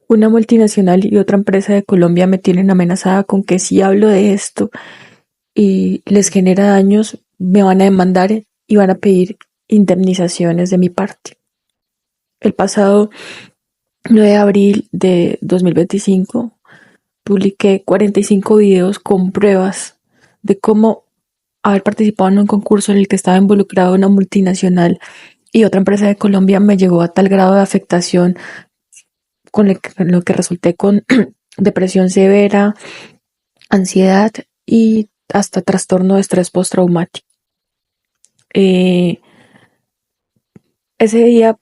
Una multinacional y otra empresa de Colombia me tienen amenazada con que si hablo de esto y les genera daños, me van a demandar y van a pedir indemnizaciones de mi parte. El pasado 9 de abril de 2025 publiqué 45 videos con pruebas de cómo haber participado en un concurso en el que estaba involucrado una multinacional y otra empresa de Colombia me llegó a tal grado de afectación con lo que resulté con depresión severa, ansiedad y hasta trastorno de estrés postraumático. Eh, Ese día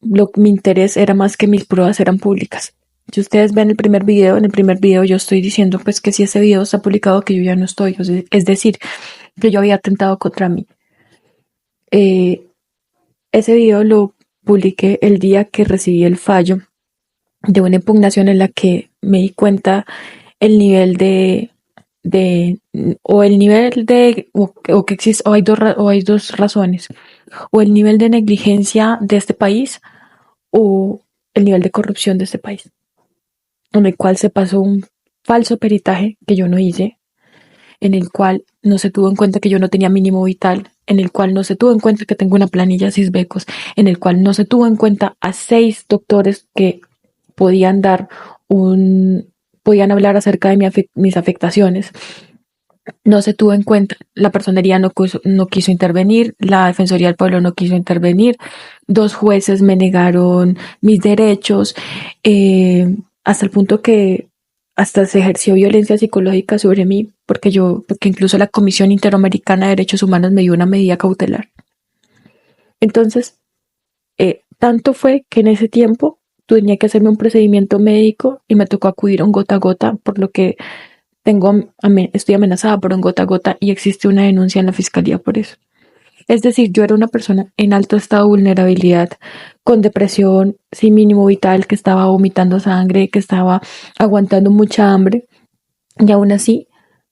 mi interés era más que mis pruebas eran públicas. Si ustedes ven el primer video, en el primer video yo estoy diciendo pues que si ese video está publicado que yo ya no estoy, es decir, que yo había atentado contra mí. Eh, Ese video lo publiqué el día que recibí el fallo de una impugnación en la que me di cuenta el nivel de o el nivel de o que existe o hay dos razones, o el nivel de negligencia de este país o el nivel de corrupción de este país, en el cual se pasó un falso peritaje que yo no hice, en el cual no se tuvo en cuenta que yo no tenía mínimo vital, en el cual no se tuvo en cuenta que tengo una planilla Sisbecos, en el cual no se tuvo en cuenta a 6 doctores que podían dar podían hablar acerca de mis afectaciones. No se tuvo en cuenta, la personería no quiso intervenir, la Defensoría del Pueblo no quiso intervenir, 2 jueces me negaron mis derechos, hasta el punto que hasta se ejerció violencia psicológica sobre mí, porque incluso la Comisión Interamericana de Derechos Humanos me dio una medida cautelar. Entonces, tanto fue que en ese tiempo tenía que hacerme un procedimiento médico y me tocó acudir a un gota a gota, por lo que estoy amenazada por un gota a gota y existe una denuncia en la fiscalía por eso. Es decir, yo era una persona en alto estado de vulnerabilidad, con depresión, sin mínimo vital, que estaba vomitando sangre, que estaba aguantando mucha hambre, y aún así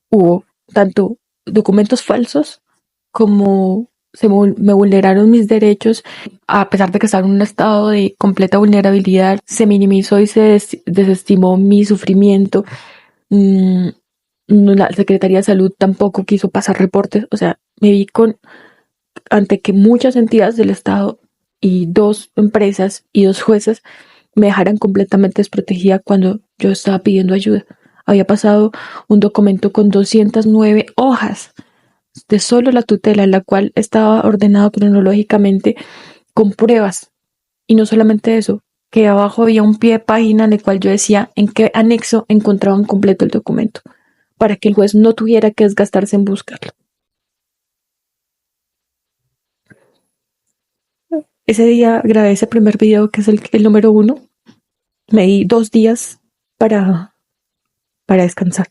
hubo tanto documentos falsos como me vulneraron mis derechos, a pesar de que estaba en un estado de completa vulnerabilidad, se minimizó y se desestimó mi sufrimiento. Mm, la Secretaría de Salud tampoco quiso pasar reportes, o sea, me vi ante que muchas entidades del Estado y 2 empresas y 2 jueces me dejaran completamente desprotegida cuando yo estaba pidiendo ayuda. Había pasado un documento con 209 hojas de solo la tutela, en la cual estaba ordenado cronológicamente con pruebas. Y no solamente eso, que abajo había un pie de página en el cual yo decía en qué anexo encontraban completo el documento, para que el juez no tuviera que desgastarse en buscarlo. Ese día grabé ese primer video, que es el número 1. Me di 2 días para, para descansar.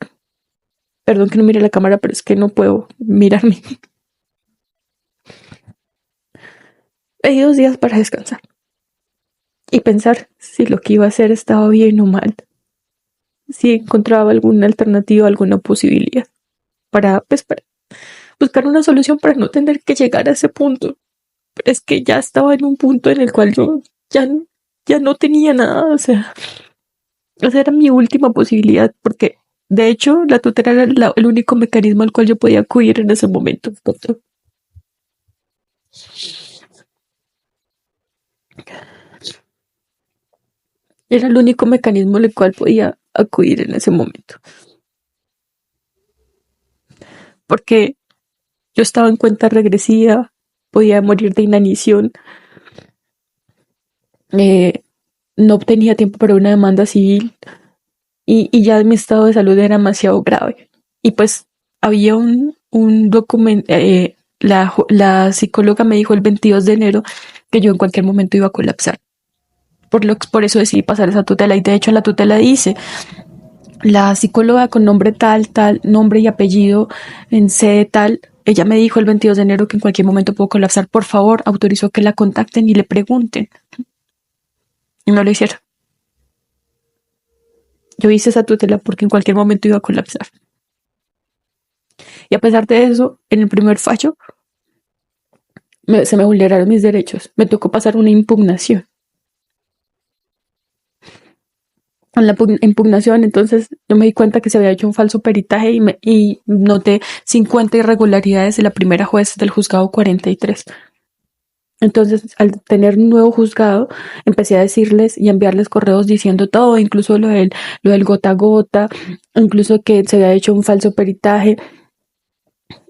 Perdón que no mire la cámara, pero es que no puedo mirarme. Me di 2 días para descansar y pensar si lo que iba a hacer estaba bien o mal, si encontraba alguna alternativa, alguna posibilidad para buscar una solución para no tener que llegar a ese punto. Pero es que ya estaba en un punto en el cual yo ya no tenía nada, esa era mi última posibilidad, porque de hecho la tutela era el único mecanismo al cual yo podía acudir en ese momento. Era el único mecanismo al cual podía acudir en ese momento. Porque yo estaba en cuenta regresiva, podía morir de inanición, no tenía tiempo para una demanda civil y ya mi estado de salud era demasiado grave. Y pues había un documento, la psicóloga me dijo el 22 de enero que yo en cualquier momento iba a colapsar. Por eso decidí pasar esa tutela, y de hecho en la tutela dice: la psicóloga con nombre tal, nombre y apellido en sede tal, ella me dijo el 22 de enero que en cualquier momento puedo colapsar, por favor, autorizó que la contacten y le pregunten. Y no lo hicieron. Yo hice esa tutela porque en cualquier momento iba a colapsar. Y a pesar de eso, en el primer fallo, se me vulneraron mis derechos. Me tocó pasar una impugnación. en la impugnación. Entonces yo me di cuenta que se había hecho un falso peritaje y noté 50 irregularidades de la primera juez del juzgado 43. Entonces, al tener un nuevo juzgado, empecé a decirles y enviarles correos diciendo todo, incluso lo del gota a gota, incluso que se había hecho un falso peritaje,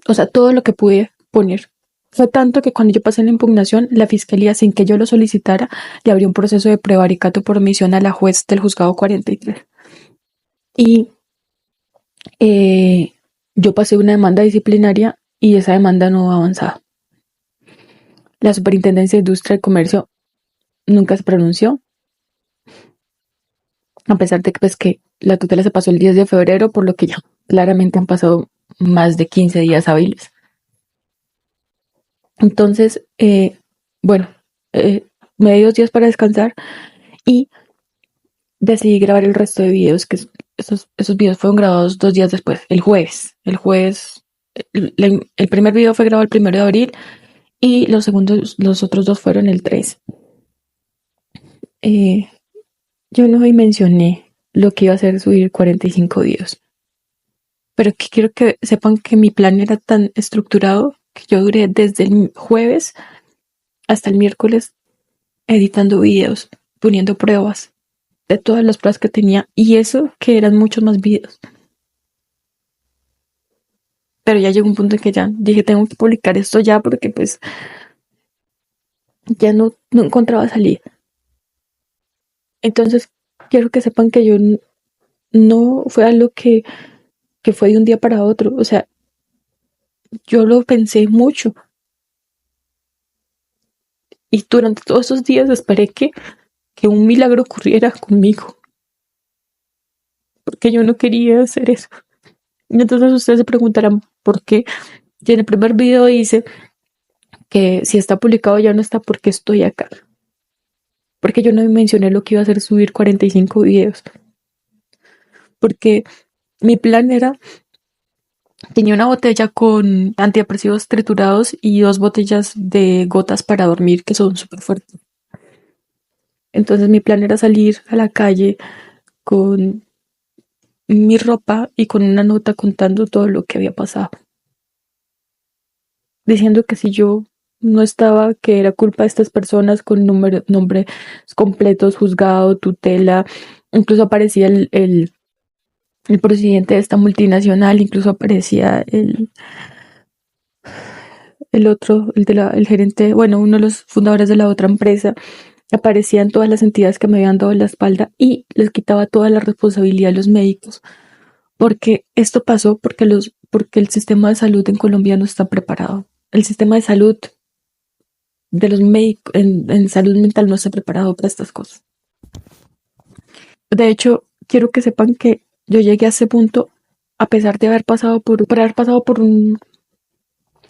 o sea, todo lo que pude poner. Fue tanto que cuando yo pasé la impugnación, la fiscalía, sin que yo lo solicitara, le abrió un proceso de prevaricato por omisión a la juez del juzgado 43. Y yo pasé una demanda disciplinaria y esa demanda no avanzaba. La Superintendencia de Industria y Comercio nunca se pronunció, a pesar de que, pues, que la tutela se pasó el 10 de febrero, por lo que ya claramente han pasado más de 15 días hábiles. Entonces, bueno, me di 2 días para descansar y decidí grabar el resto de videos, que esos videos fueron grabados 2 días después, el jueves. El primer video fue grabado el 1 de abril y los otros 2 fueron el 3. Yo no mencioné lo que iba a hacer subir 45 videos, pero que quiero que sepan que mi plan era tan estructurado que yo duré desde el jueves hasta el miércoles editando videos, poniendo pruebas de todas las pruebas que tenía, y eso que eran muchos más videos. Pero ya llegó un punto en que ya dije, tengo que publicar esto ya, porque pues ya no encontraba salida. Entonces quiero que sepan que yo no fue algo que fue de un día para otro. O sea, yo lo pensé mucho y durante todos esos días esperé que un milagro ocurriera conmigo, porque yo no quería hacer eso. Y entonces ustedes se preguntarán por qué. Y en el primer video dice que si está publicado ya no está, porque estoy acá. Porque yo no mencioné lo que iba a hacer subir 45 videos. Porque mi plan era, tenía una botella con antidepresivos triturados y 2 botellas de gotas para dormir que son súper fuertes. Entonces mi plan era salir a la calle con mi ropa y con una nota contando todo lo que había pasado. Diciendo que si yo no estaba, que era culpa de estas personas, con nombres completos, juzgado, tutela. Incluso aparecía el presidente de esta multinacional, incluso aparecía el otro, el gerente, bueno, uno de los fundadores de la otra empresa. Aparecían todas las entidades que me habían dado la espalda y les quitaba toda la responsabilidad a los médicos. Porque esto pasó porque el sistema de salud en Colombia no está preparado. El sistema de salud de los médicos en salud mental no está preparado para estas cosas. De hecho, quiero que sepan que yo llegué a ese punto a pesar de haber pasado por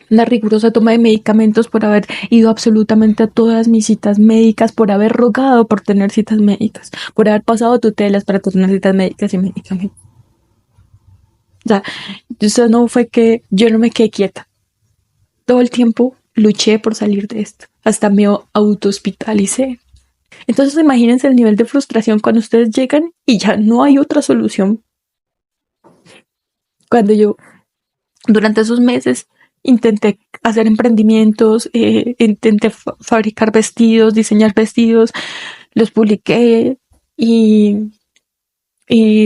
una rigurosa toma de medicamentos, por haber ido absolutamente a todas mis citas médicas, por haber rogado por tener citas médicas, por haber pasado tutelas para tener citas médicas y medicamentos. O sea, eso no fue que yo no me quedé quieta. Todo el tiempo luché por salir de esto. Hasta me auto-hospitalicé. Entonces imagínense el nivel de frustración cuando ustedes llegan y ya no hay otra solución. Cuando yo, durante esos meses, intenté hacer emprendimientos, intenté fabricar vestidos, diseñar vestidos, los publiqué y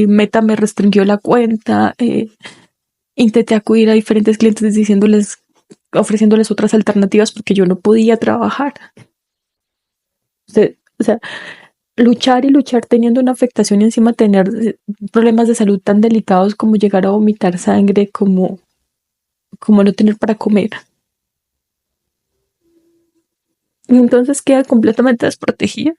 Meta me restringió la cuenta. Intenté acudir a diferentes clientes ofreciéndoles otras alternativas porque yo no podía trabajar. O sea, luchar y luchar teniendo una afectación y encima tener problemas de salud tan delicados como llegar a vomitar sangre, como no tener para comer. Y entonces queda completamente desprotegida.